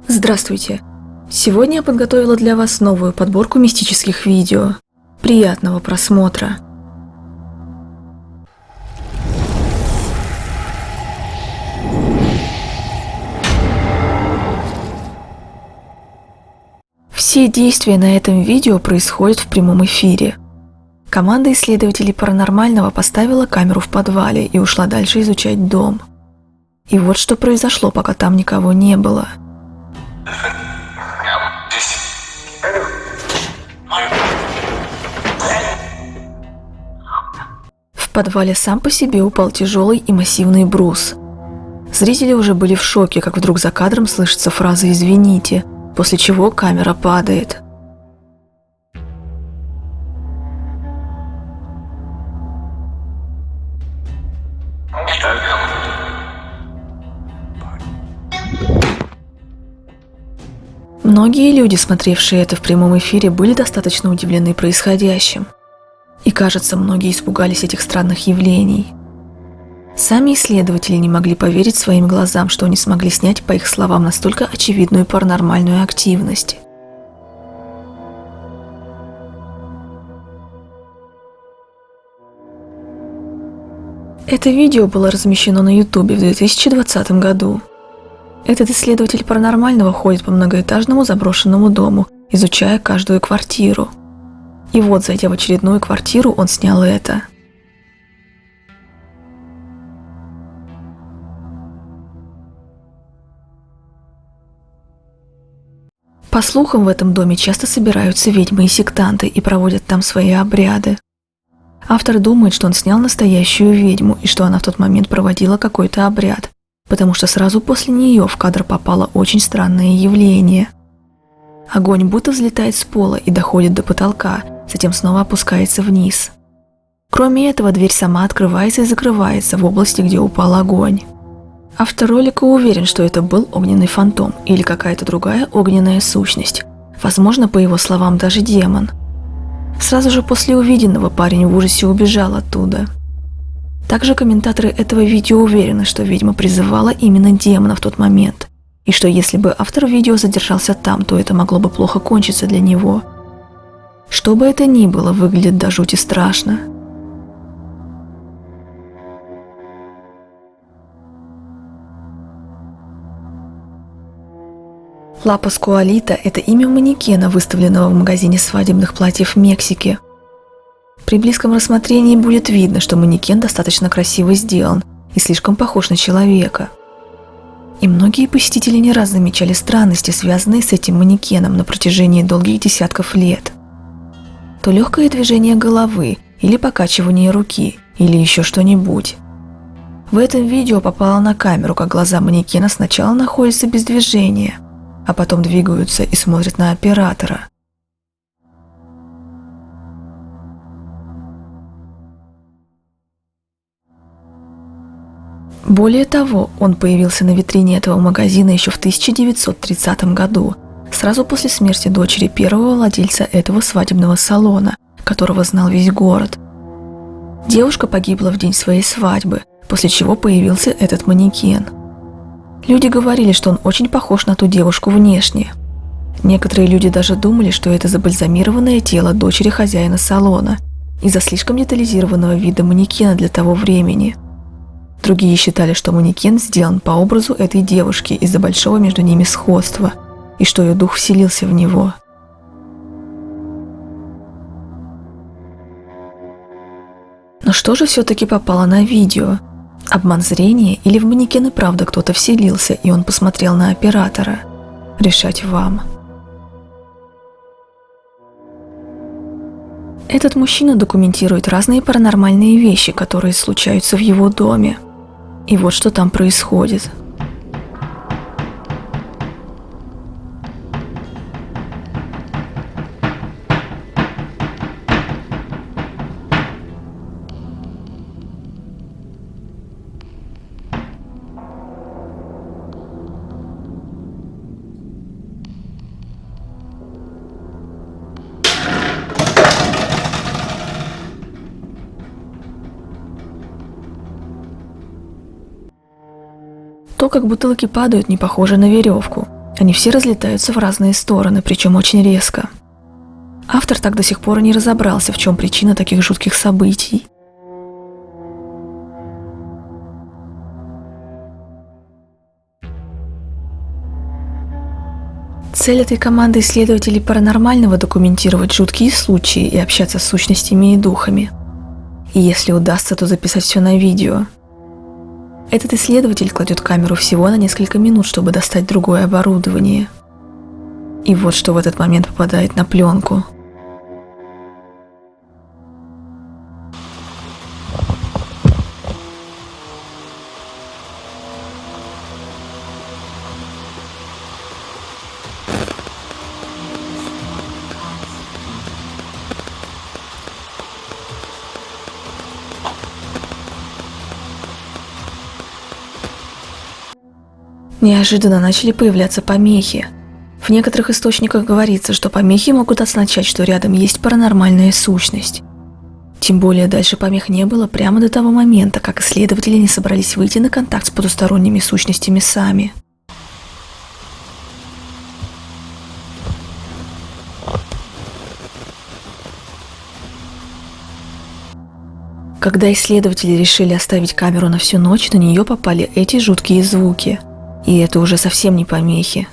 Здравствуйте! Сегодня я подготовила для вас новую подборку мистических видео. Приятного просмотра! Все действия на этом видео происходят в прямом эфире. Команда исследователей паранормального поставила камеру в подвале и ушла дальше изучать дом. И вот что произошло, пока там никого не было. В подвале сам по себе упал тяжелый и массивный брус. Зрители уже были в шоке, как вдруг за кадром слышится фраза «извините», после чего камера падает. Многие люди, смотревшие это в прямом эфире, были достаточно удивлены происходящим. И, кажется, многие испугались этих странных явлений. Сами исследователи не могли поверить своим глазам, что они смогли снять, по их словам, настолько очевидную паранормальную активность. Это видео было размещено на YouTube в 2020 году. Этот исследователь паранормального ходит по многоэтажному заброшенному дому, изучая каждую квартиру. И вот, зайдя в очередную квартиру, он снял это. По слухам, в этом доме часто собираются ведьмы и сектанты и проводят там свои обряды. Автор думает, что он снял настоящую ведьму и что она в тот момент проводила какой-то обряд, потому что сразу после нее в кадр попало очень странное явление. Огонь будто взлетает с пола и доходит до потолка, затем снова опускается вниз. Кроме этого, дверь сама открывается и закрывается в области, где упал огонь. Автор ролика уверен, что это был огненный фантом или какая-то другая огненная сущность, возможно, по его словам, даже демон. Сразу же после увиденного парень в ужасе убежал оттуда. Также комментаторы этого видео уверены, что ведьма призывала именно демона в тот момент, и что если бы автор видео задержался там, то это могло бы плохо кончиться для него. Что бы это ни было, выглядит до жути страшно. Ла Паскуалита – это имя манекена, выставленного в магазине свадебных платьев в Мексике. При близком рассмотрении будет видно, что манекен достаточно красиво сделан и слишком похож на человека. И многие посетители не раз замечали странности, связанные с этим манекеном на протяжении долгих десятков лет. То легкое движение головы, или покачивание руки, или еще что-нибудь. В этом видео попало на камеру, как глаза манекена сначала находятся без движения, а потом двигаются и смотрят на оператора. Более того, он появился на витрине этого магазина еще в 1930 году, сразу после смерти дочери первого владельца этого свадебного салона, которого знал весь город. Девушка погибла в день своей свадьбы, после чего появился этот манекен. Люди говорили, что он очень похож на ту девушку внешне. Некоторые люди даже думали, что это забальзамированное тело дочери хозяина салона из-за слишком детализированного вида манекена для того времени. Другие считали, что манекен сделан по образу этой девушки из-за большого между ними сходства, и что ее дух вселился в него. Но что же все-таки попало на видео? Обман зрения или в манекен и правда кто-то вселился, и он посмотрел на оператора? Решать вам. Этот мужчина документирует разные паранормальные вещи, которые случаются в его доме. И вот что там происходит. То, как бутылки падают, не похоже на веревку. Они все разлетаются в разные стороны, причем очень резко. Автор так до сих пор и не разобрался, в чем причина таких жутких событий. Цель этой команды исследователей паранормального — документировать жуткие случаи и общаться с сущностями и духами. И если удастся, то записать все на видео. Этот исследователь кладет камеру всего на несколько минут, чтобы достать другое оборудование. И вот что в этот момент попадает на пленку. Неожиданно начали появляться помехи. В некоторых источниках говорится, что помехи могут означать, что рядом есть паранормальная сущность. Тем более дальше помех не было прямо до того момента, как исследователи не собрались выйти на контакт с потусторонними сущностями сами. Когда исследователи решили оставить камеру на всю ночь, на нее попали эти жуткие звуки. И это уже совсем не помехи.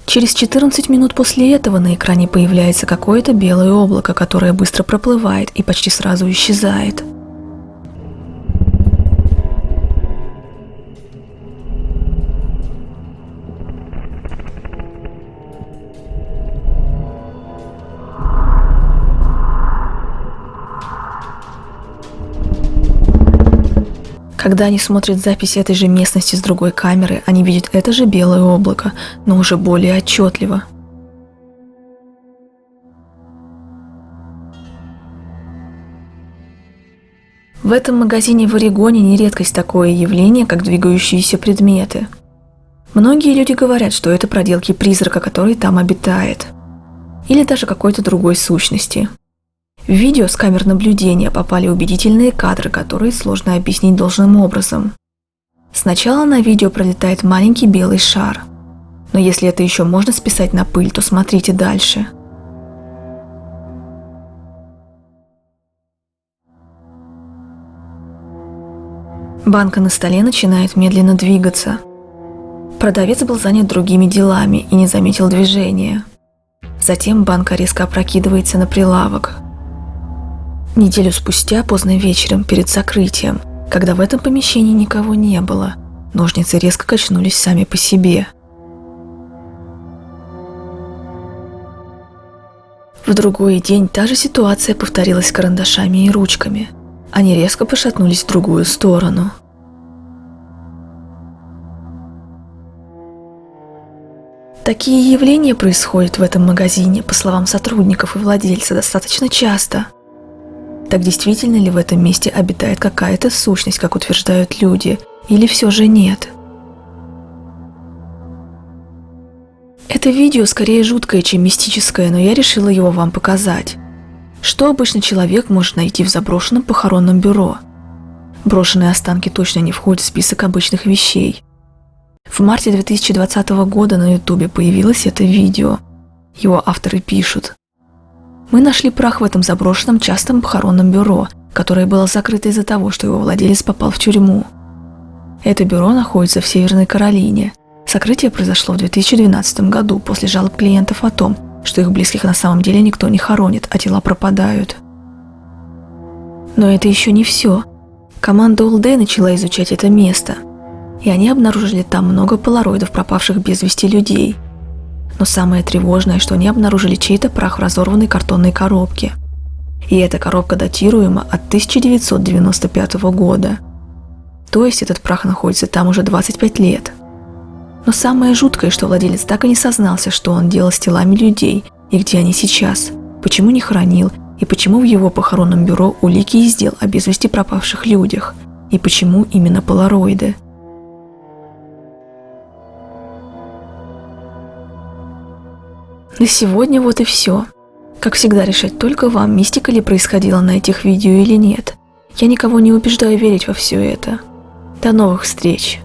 Через 14 минут после этого на экране появляется какое-то белое облако, которое быстро проплывает и почти сразу исчезает. Когда они смотрят запись этой же местности с другой камеры, они видят это же белое облако, но уже более отчетливо. В этом магазине в Орегоне не редкость такое явление, как двигающиеся предметы. Многие люди говорят, что это проделки призрака, который там обитает. Или даже какой-то другой сущности. В видео с камер наблюдения попали убедительные кадры, которые сложно объяснить должным образом. Сначала на видео пролетает маленький белый шар. Но если это еще можно списать на пыль, то смотрите дальше. Банка на столе начинает медленно двигаться. Продавец был занят другими делами и не заметил движения. Затем банка резко опрокидывается на прилавок. Неделю спустя, поздно вечером, перед закрытием, когда в этом помещении никого не было, ножницы резко качнулись сами по себе. В другой день та же ситуация повторилась с карандашами и ручками. Они резко пошатнулись в другую сторону. Такие явления происходят в этом магазине, по словам сотрудников и владельца, достаточно часто. Так действительно ли в этом месте обитает какая-то сущность, как утверждают люди, или все же нет? Это видео скорее жуткое, чем мистическое, но я решила его вам показать. Что обычно человек может найти в заброшенном похоронном бюро? Брошенные останки точно не входят в список обычных вещей. В марте 2020 года на Ютубе появилось это видео. Его авторы пишут: «Мы нашли прах в этом заброшенном частном похоронном бюро, которое было закрыто из-за того, что его владелец попал в тюрьму. Это бюро находится в Северной Каролине. Сокрытие произошло в 2012 году после жалоб клиентов о том, что их близких на самом деле никто не хоронит, а тела пропадают». Но это еще не все. Команда All Day начала изучать это место, и они обнаружили там много полароидов пропавших без вести людей. Но самое тревожное, что они обнаружили чей-то прах в разорванной картонной коробке. И эта коробка датируема от 1995 года. То есть этот прах находится там уже 25 лет. Но самое жуткое, что владелец так и не сознался, что он делал с телами людей и где они сейчас, почему не хоронил И почему в его похоронном бюро улики из дел о без вести пропавших людях? И почему именно полароиды? На сегодня вот и все. Как всегда, решать только вам, мистика ли происходила на этих видео или нет. Я никого не убеждаю верить во все это. До новых встреч!